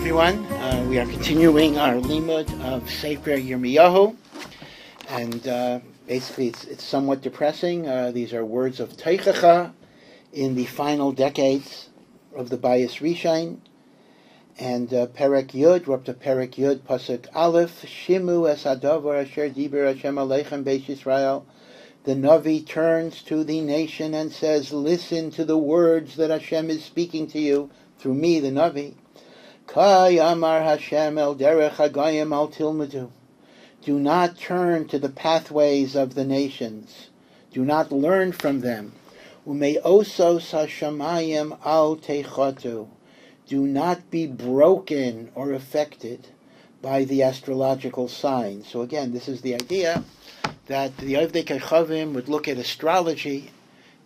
everyone. We are continuing our limud of Sefer Yirmiyahu, and basically it's somewhat depressing. These are words of Teichacha in the final decades of the Bayis Rishon, and Perek Yud, we're up to Perek Yud, Pasuk Aleph, Shimu es hadavar asher diber Hashem aleichem beis Yisrael. The Navi turns to the nation and says, listen to the words that Hashem is speaking to you through me, the Navi. Kai amar Hashem el derech hagayim al tilmedu. Do not turn to the pathways of the nations. Do not learn from them. Umei osos hashamayim al teichatu. Do not be broken or affected by the astrological signs. So again, this is the idea that the Ovdei Kochavim would look at astrology.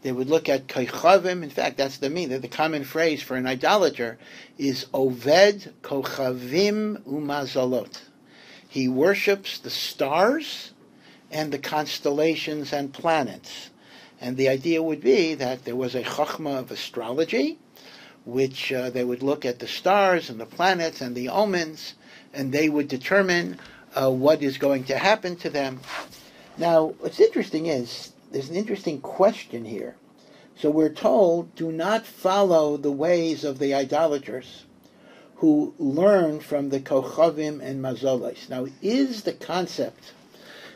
They would look at Kochavim. In fact, that's the common phrase for an idolater is Oved Kochavim Umazalot. He worships the stars and the constellations and planets. And the idea would be that there was a chachma of astrology, which they would look at the stars and the planets and the omens, and they would determine what is going to happen to them. Now, what's interesting is, there's an interesting question here. So we're told, do not follow the ways of the idolaters who learn from the Kochavim and Mazalos. Now, is the concept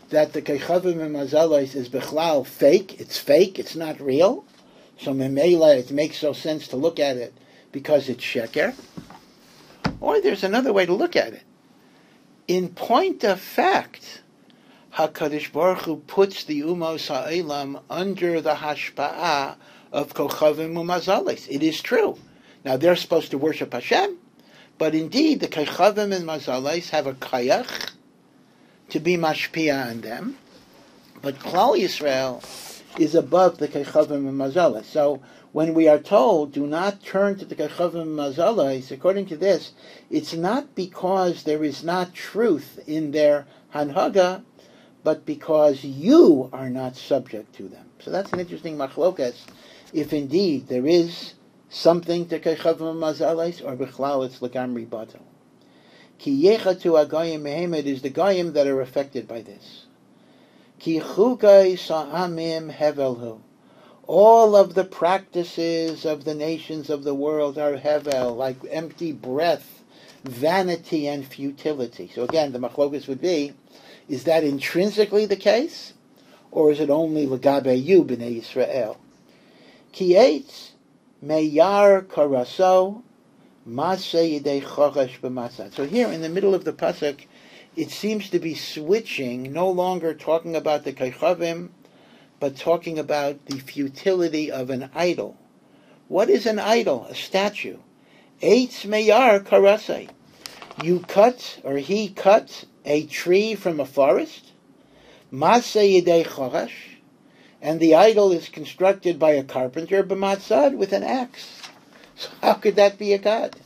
that the Kochavim and Mazalos is Bechlal fake? It's fake, it's not real. So Memela, it makes no sense to look at it because it's Sheker. Or there's another way to look at it. In point of fact, HaKadosh Baruch Hu puts the Umos Ha'elam under the Hashpa'ah of Kochavim U'Mazalis. It is true. Now, they're supposed to worship Hashem, but indeed, the Kochavim and Mazalis have a kayach to be mashpia on them, but Klal Yisrael is above the Kochavim and Mazalis. So, when we are told, do not turn to the Kochavim and Mazalis, according to this, it's not because there is not truth in their Hanhaga, but because you are not subject to them. So that's an interesting machlokas, if indeed there is something to Kochavim Mazalis, or Bichlal it's Lagamri Batel. Ki yechatu agayim mehemed is the gayim that are affected by this. Ki chukai sa'amim hevelhu. All of the practices of the nations of the world are hevel, like empty breath, vanity, and futility. So again, the machlokas would be, is that intrinsically the case? Or is it only legabe you, b'nei Yisrael? Ki eitz meyar karaso maseh yidei chochesh b'masad. So here in the middle of the pasuk, it seems to be switching, no longer talking about the Kochavim, but talking about the futility of an idol. What is an idol? A statue. Eitz meyar karasei. You cut, or he cut, a tree from a forest, Maseh Yidei Choresh, and the idol is constructed by a carpenter, b'matzad, with an axe. So how could that be a god?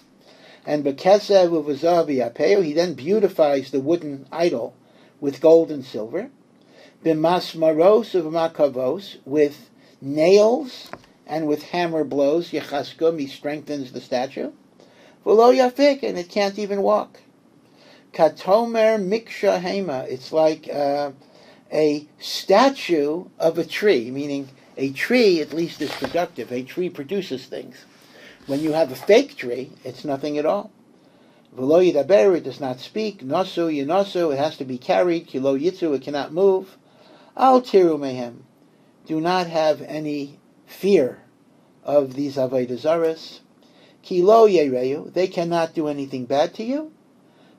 And B'kesev u'v'zav v'yapeu, he then beautifies the wooden idol with gold and silver, b'masmaros u'v'makavos, with nails and with hammer blows, yechaskum, he strengthens the statue, v'lo yafik, and it can't even walk. Katomer miksha hema. It's like a statue of a tree, meaning a tree at least is productive. A tree produces things. When you have a fake tree, it's nothing at all. V'lo yidaber, it does not speak. Nosu yinosu, it has to be carried. Kilo yitzu, it cannot move. Al tiru mehem. Do not have any fear of these avodah zaros. Kilo yereu, they cannot do anything bad to you.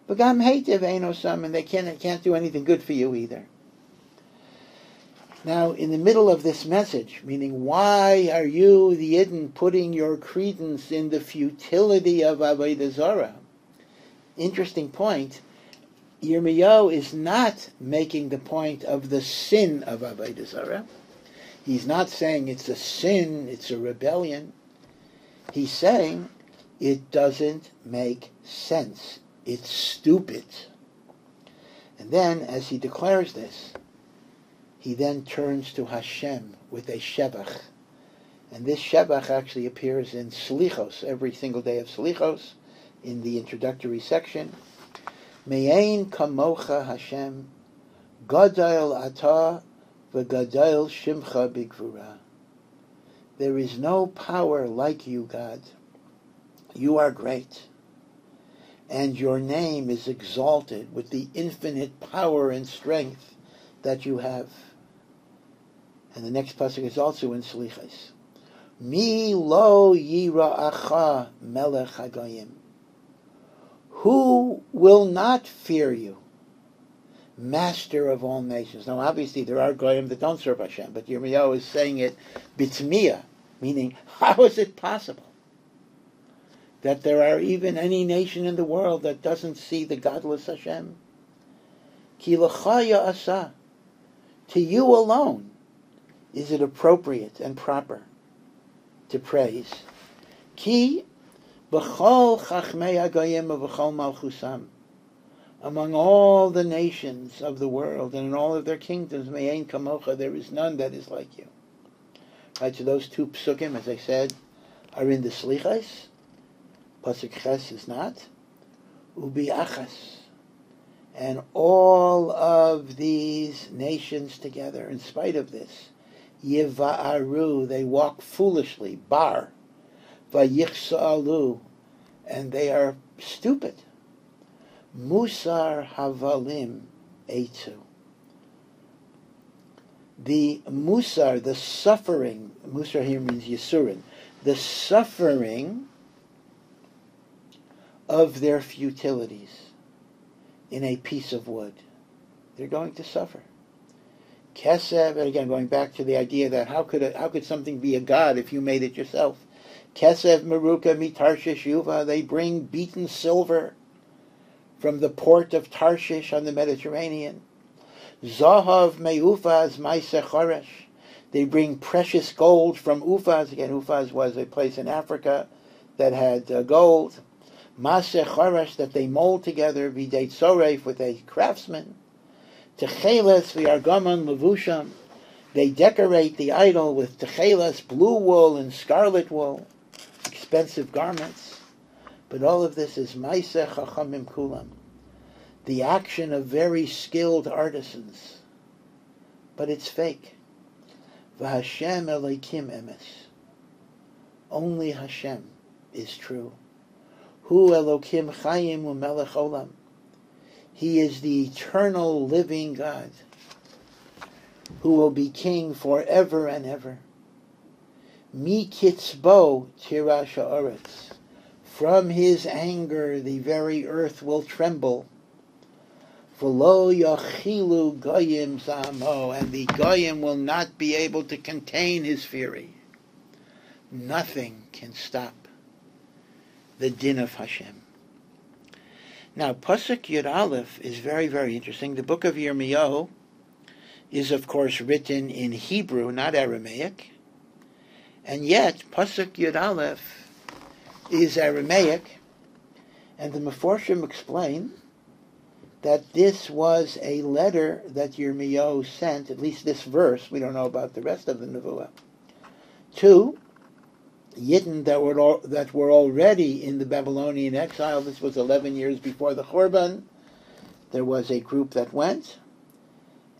V'gam heitiv einosam, and they can't do anything good for you either. Now, in the middle of this message, meaning why are you, the Yidden, putting your credence in the futility of avodah zarah? Interesting point. Yirmiyahu is not making the point of the sin of avodah zarah. He's not saying it's a sin, it's a rebellion. He's saying it doesn't make sense. It's stupid. And then, as he declares this, he then turns to Hashem with a shevach. And this shevach actually appears in Selichos, every single day of Selichos. in the introductory section. Me'ein kamocha Hashem, gadol atah v'gadol shimcha b'gvura. There is no power like you, God. You are great, and your name is exalted with the infinite power and strength that you have. And the next pasuk is also in Slichos. Mi lo yira'acha melech hagoyim. Who will not fear you, master of all nations? Now, obviously, there are goyim that don't serve Hashem, but Yirmiyahu is saying it bitzmiyah, meaning, how is it possible that there are even any nation in the world that doesn't see the godless Hashem? Ki lecha ya'asa. To you alone is it appropriate and proper to praise. Ki b'chol chachmei hagoyim v'chol malchusam. Among all the nations of the world and in all of their kingdoms, me'ein kamocha, there is none that is like you. Right, so those two psukim, as I said, are in the Slichos. Pasuk Ches is not. Ubi achas. And all of these nations together, in spite of this, yiva'aru, they walk foolishly, bar, vayichsa'alu, and they are stupid. Musar havalim eitu. The musar, the suffering, musar here means yisurin, the suffering of their futilities in a piece of wood. They're going to suffer. Kesev, and again going back to the idea that how could something be a god if you made it yourself? Kesev meruka mitarshish yuva, they bring beaten silver from the port of Tarshish on the Mediterranean. Zahav me'ufaz ma'aseh choresh, they bring precious gold from Ufaz. Again, Ufaz was a place in Africa that had gold. Ma'aseh choresh, that they mold together, v'dei tzoref, with a craftsman. Techeles v'argaman levusham, they decorate the idol with techeles, blue wool and scarlet wool, expensive garments. But all of this is ma'aseh chachamim kulam, the action of very skilled artisans. But it's fake. V'Hashem Elokim emes, only Hashem is true. Hu Elokim chayim u'melech olam, he is the eternal living God who will be king forever and ever. Mi kitzbo tirash ha'aretz, from his anger the very earth will tremble. V'lo yachilu goyim zamo, and the goyim will not be able to contain his fury. Nothing can stop the din of Hashem. Now, Pasuk Yud Aleph is very, very interesting. The book of Yirmiyahu is, of course, written in Hebrew, not Aramaic. And yet, Pasuk Yud Aleph is Aramaic. And the Meforshim explain that this was a letter that Yirmiyahu sent, at least this verse, we don't know about the rest of the Nevuah, to Yidden that were already in the Babylonian exile. This was 11 years before the Churban. There was a group that went,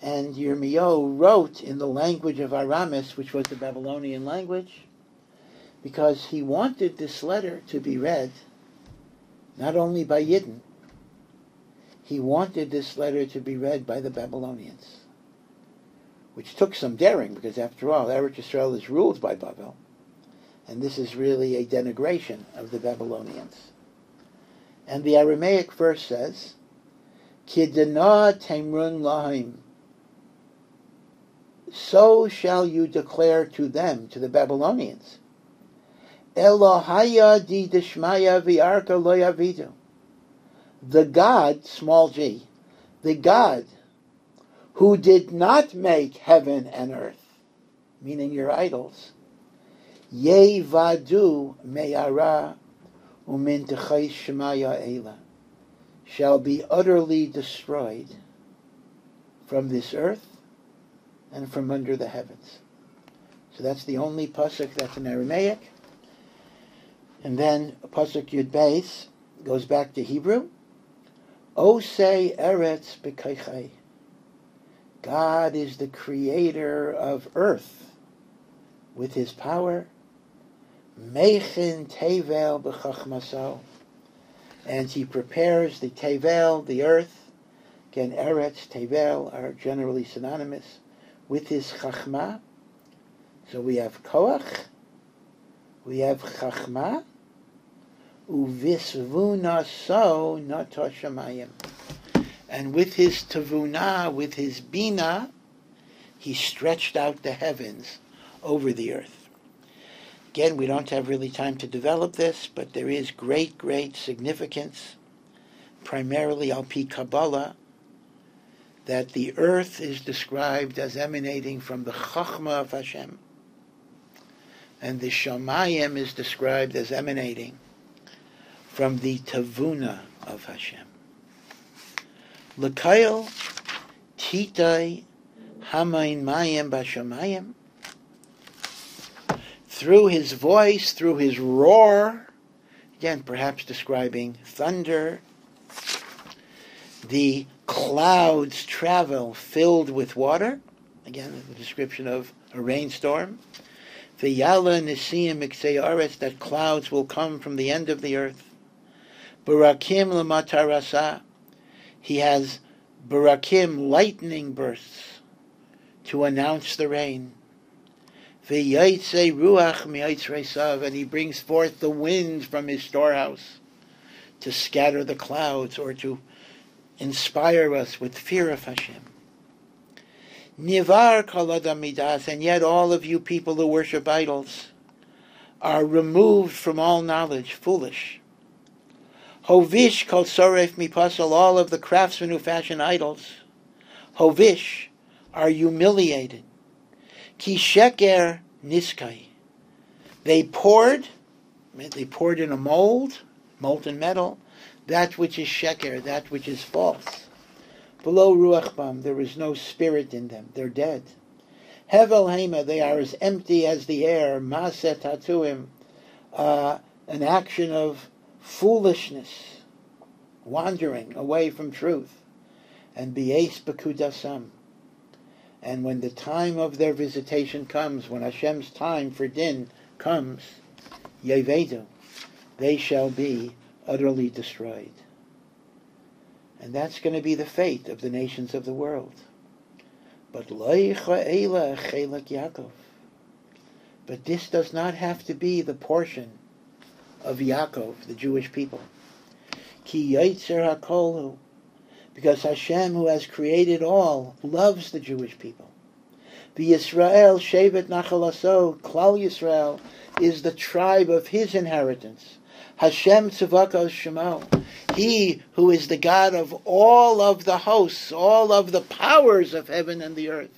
and Yirmiyahu wrote in the language of Aramis, which was the Babylonian language, because he wanted this letter to be read not only by Yidden, he wanted this letter to be read by the Babylonians, which took some daring, because after all, Eretz Yisrael is ruled by Babel. And this is really a denigration of the Babylonians. And the Aramaic verse says, Kidana temrun lahim, so shall you declare to them, to the Babylonians, Elohaya di dishmaya v'arka lo yavidu, the God, small g, the God who did not make heaven and earth, meaning your idols, Yevadu me'ara umin techay shemaya ela, shall be utterly destroyed from this earth and from under the heavens. So that's the only pasuk that's in Aramaic. And then pasuk Yud Beis, goes back to Hebrew. Osei eretz b'keichai. God is the creator of earth with his power. Meichin tevel b'chachmaso. And he prepares the tevel, the earth. Again, eretz, tevel are generally synonymous with his chachma. So we have koach, we have chachma, uvisvuna so nata shamayim. And with his tavuna, with his bina, he stretched out the heavens over the earth. Again, we don't have really time to develop this, but there is great, great significance, primarily al pi Kabbalah, that the earth is described as emanating from the chachma of Hashem, and the shamayim is described as emanating from the tavuna of Hashem. L'kayel titai hamayin mayim b'shamayim. Through his voice, through his roar, again, perhaps describing thunder, the clouds travel filled with water. Again, the description of a rainstorm. V'yala nisiyim miksei aretz, that clouds will come from the end of the earth. Barakim l'matarasa, he has barakim, lightning bursts, to announce the rain. V'yaitze ruach mi'yitzreisav, and he brings forth the winds from his storehouse to scatter the clouds or to inspire us with fear of Hashem. Nivar kol adam midas, and yet all of you people who worship idols are removed from all knowledge, foolish. Hovish kol soref mipasal, all of the craftsmen who fashion idols, hovish, are humiliated. Ki sheker niskai, they poured in a mold, molten metal, that which is sheker, that which is false. Below ruach bam, there is no spirit in them, they're dead. Hevel hema, they are as empty as the air. Maset hatuim, an action of foolishness, wandering away from truth. And be'es bekudasam, and when the time of their visitation comes, when Hashem's time for din comes, yevedu, they shall be utterly destroyed. And that's going to be the fate of the nations of the world. But Yaakov. But this does not have to be the portion of Yaakov, the Jewish people. Ki yaitzer hakolu, because Hashem, who has created all, loves the Jewish people. The Yisrael shevet nachalaso, Klal Yisrael is the tribe of his inheritance. Hashem tzavakos shemo, he who is the God of all of the hosts, all of the powers of heaven and the earth,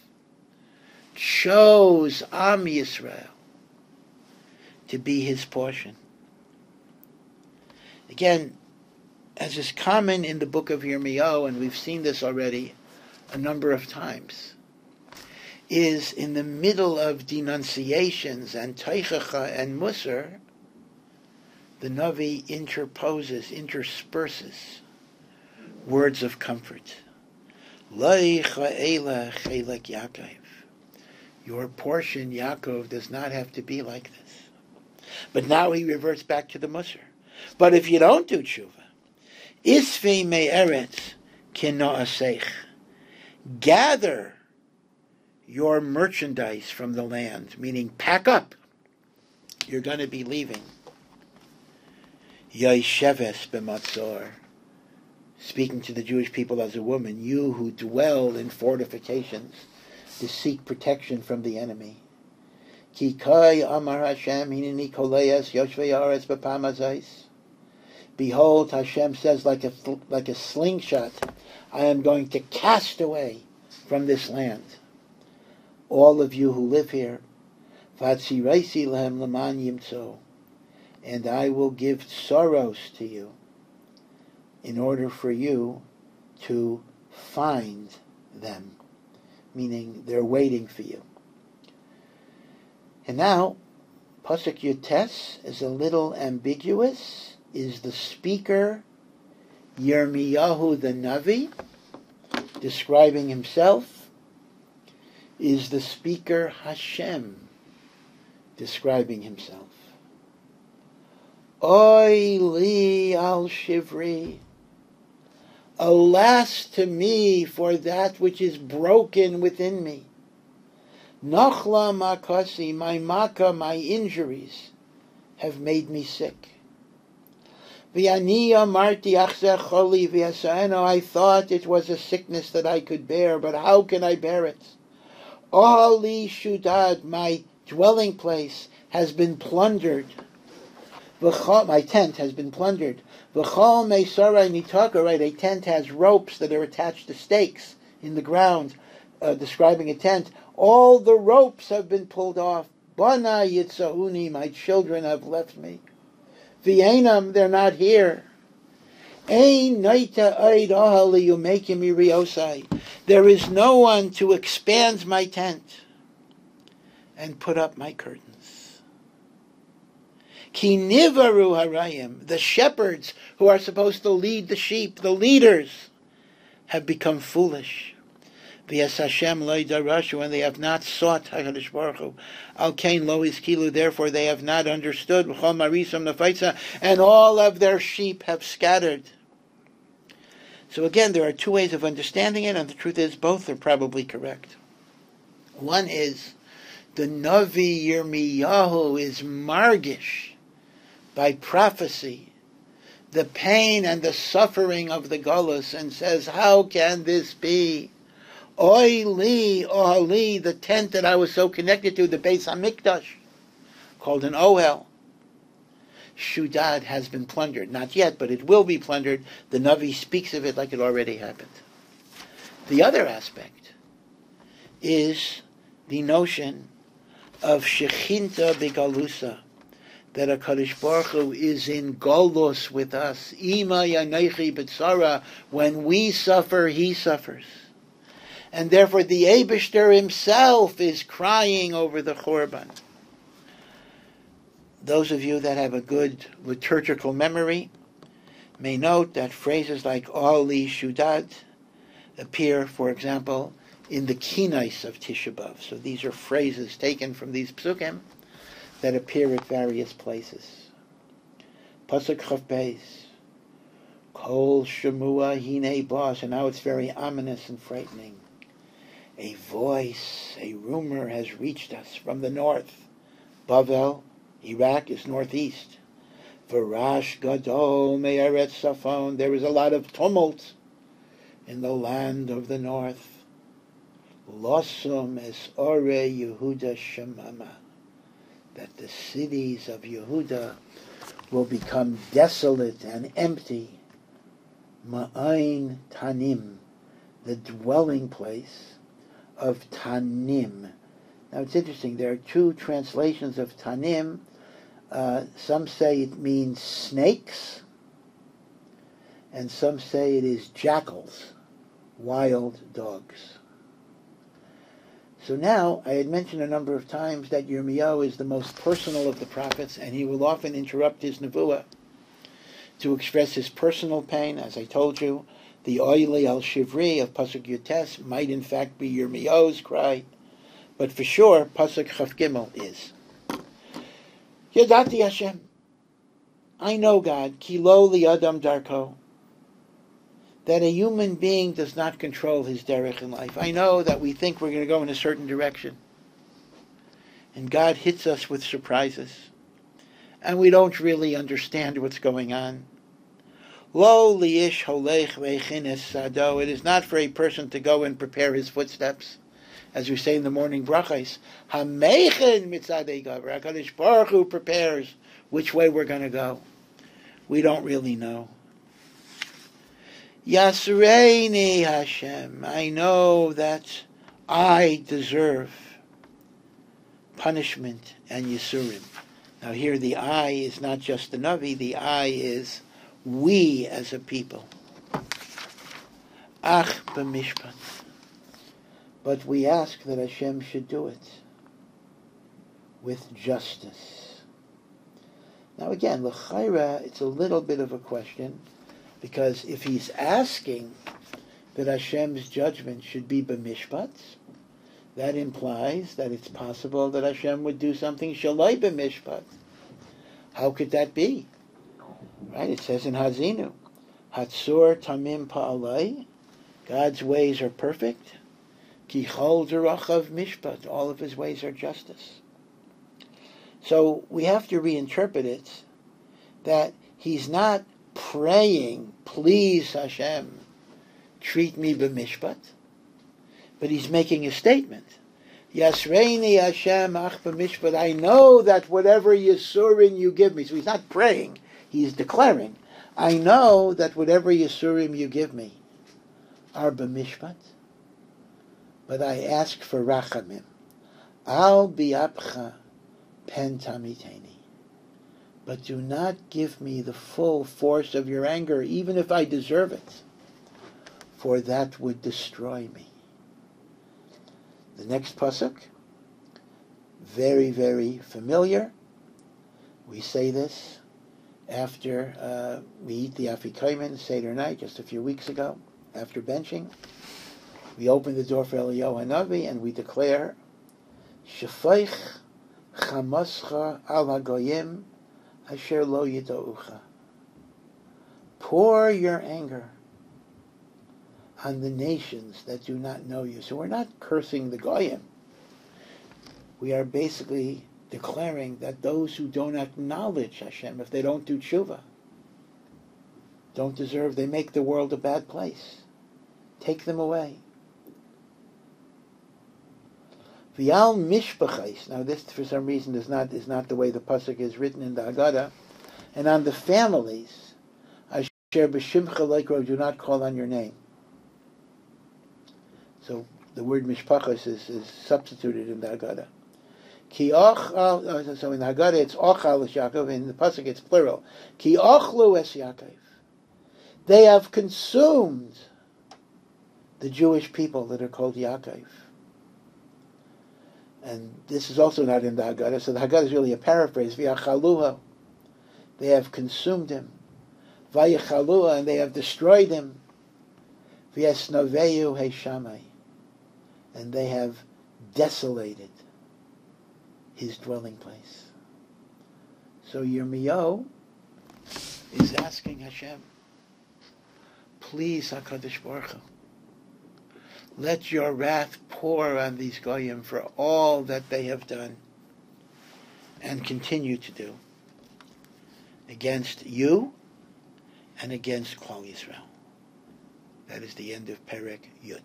chose Am Yisrael to be his portion. Again, as is common in the book of Yirmiyahu, and we've seen this already a number of times, is in the middle of denunciations and teichacha and musar, the Navi intersperses words of comfort. Your portion, Yaakov, does not have to be like this. But now he reverts back to the musar. But if you don't do tshuva, Isfei me'eretz kino'aseich, gather your merchandise from the land, meaning pack up. You're going to be leaving. Yaisheves b'matzor, speaking to the Jewish people as a woman, you who dwell in fortifications to seek protection from the enemy. Ki kai amar Hashem hineni koleas yoshvei haaretz b'pamazais. Behold, Hashem says, like a slingshot, I am going to cast away from this land all of you who live here. Vatziraisi lehem leman yimtzo, and I will give sorrows to you in order for you to find them, meaning they're waiting for you. And now, Pasuk Yutes is a little ambiguous, is the speaker, Yirmiyahu the Navi, describing himself, is the speaker Hashem, describing himself. Oy li al shivri, alas to me for that which is broken within me. Nachla makasi, my makkah, my injuries have made me sick. V'ani amarti achzeh choli v'yasa'eno, I thought it was a sickness that I could bear, but how can I bear it? Ohali shudad, my dwelling place has been plundered. My tent has been plundered. V'chol meisara nitaka, right, a tent has ropes that are attached to stakes in the ground, describing a tent. All the ropes have been pulled off. Bana yitzahuni, my children have left me. V'enam, they're not here. Ein naita oid ohali yumekim iriosai. There is no one to expand my tent and put up my curtains. Ki nivaru harayim, the shepherds who are supposed to lead the sheep, the leaders, have become foolish. V'yas Hashem lo yidarashu, and they have not sought HaKadosh Baruch Hu. Al kain lo iskilu, therefore they have not understood. V'chol marisam nafaitza, and all of their sheep have scattered. So again, there are two ways of understanding it, and the truth is both are probably correct. One is, the Navi Yirmiyahu is margish by prophecy the pain and the suffering of the Golus, and says, how can this be? Oy li, ohali, the tent that I was so connected to, the Beis HaMikdash, called an Ohel. Shudad has been plundered. Not yet, but it will be plundered. The Navi speaks of it like it already happened. The other aspect is the notion of Shechinta Begalusa, that HaKadosh Baruch Hu is in Golos with us. Ima yanechi b'tzara, when we suffer, he suffers. And therefore the Eibishter himself is crying over the Churban. Those of you that have a good liturgical memory may note that phrases like Oli Shudad appear, for example, in the Kinais of Tisha B'Av. So these are phrases taken from these psukim that appear at various places. Pasuk Chav Beis, Kol Shemua Hine Bas, and now it's very ominous and frightening. A voice, a rumor has reached us from the north. Bavel, Iraq, is northeast. Varash Gadol Me'eretz Safon, there is a lot of tumult in the land of the north. Losum es Ore Yehuda Shemama, that the cities of Yehuda will become desolate and empty. Ma'ain Tanim, the dwelling place of Tanim. Now it's interesting, there are two translations of Tanim. Some say it means snakes, and some say it is jackals, wild dogs. So now, I had mentioned a number of times that Yirmiyahu is the most personal of the prophets, and he will often interrupt his nevuah to express his personal pain. As I told you, the Oili al Shivri of Pasuk Yutes might in fact be Yirmiyahu's cry, but for sure, Pasuk Chav Gimel is. Yadati Hashem, I know God, ki lo li adam darko, that a human being does not control his derech in life. I know that we think we're going to go in a certain direction, and God hits us with surprises, and we don't really understand what's going on. Lo liish holech ve'chines sado, it is not for a person to go and prepare his footsteps, as we say in the morning brachos. Hamechen mitzadei gavar, HaKadosh Baruch Hu prepares which way we're going to go. We don't really know. Yasreini Hashem, I know that I deserve punishment and Yisurim. Now here the I is not just the Navi, the I is we as a people. Ach b'mishpat. But we ask that Hashem should do it with justice. Now again, l'chayra, it's a little bit of a question, because if he's asking that Hashem's judgment should be b'mishpat, that implies that it's possible that Hashem would do something shalai b'mishpat. How could that be? Right? It says in Hazinu, Hatzur tamim pa'alai, God's ways are perfect. Ki chol derachav mishpat, all of his ways are justice. So we have to reinterpret it that he's not praying, please Hashem, treat me b'mishpat, but he's making a statement. Yasreini Hashem ach b'mishpat, I know that whatever Yisurim you give me, so he's not praying, he's declaring, I know that whatever Yisurim you give me are b'mishpat, but I ask for rachamim. Al bi'apcha pen tamiteni. But do not give me the full force of your anger, even if I deserve it, for that would destroy me. The next pasuk, very, very familiar. We say this after we eat the afikomen Seder night just a few weeks ago, after benching. We open the door for Eliyahu Hanavi and we declare, Shefeich chamascha al hagoyim asher lo yidaucha. Pour your anger on the nations that do not know you. So we're not cursing the goyim. We are basically declaring that those who don't acknowledge Hashem, if they don't do tshuva, don't deserve, they make the world a bad place. Take them away. V'al mishpachais. Now this, for some reason, is not the way the pasuk is written in the Haggadah. And on the families, asher b'shimcha leikro, do not call on your name. So the word mishpachas is substituted in the Haggadah. Ki ochal, so in the Haggadah it's ochal es Yaakov, in the pasuk it's plural. Ki ochlu es Yaakov. They have consumed the Jewish people that are called Yaakov. And this is also not in the Haggadah, so the Haggadah is really a paraphrase. V'yachaluha, they have consumed him. V'yachaluha, and they have destroyed him. V'yasnoveyu heishamai, and they have desolated his dwelling place. So Yirmiyahu is asking Hashem, please HaKadosh Baruch Hu, let your wrath pour on these goyim for all that they have done and continue to do against you and against Klal Yisrael. That is the end of Perek Yud.